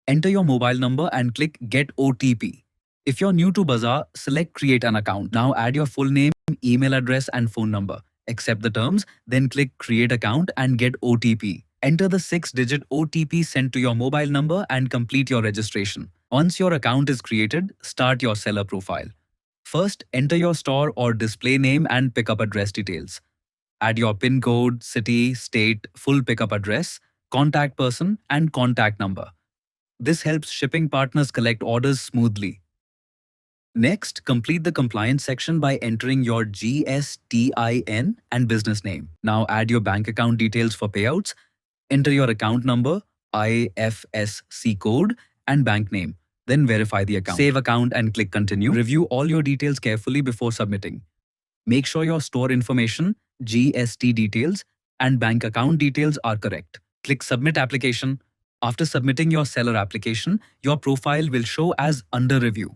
Enter your mobile number and click Get OTP. If you're new to Bazaar, select Create an account. Now add your full name, email address and phone number. Accept the terms, then click Create account and get OTP. Enter the 6-digit OTP sent to your mobile number and complete your registration. Once your account is created, start your seller profile. First, enter your store or display name and pickup address details. Add your PIN code, city, state, full pickup address, contact person, and contact number. This helps shipping partners collect orders smoothly. Next, complete the compliance section by entering your GSTIN and business name. Now add your bank account details for payouts. Enter your account number, IFSC code, and bank name. Then verify the account. Save account and click Continue. Review all your details carefully before submitting. Make sure your store information, GST details, and bank account details are correct. Click Submit Application. After submitting your seller application, your profile will show as under review.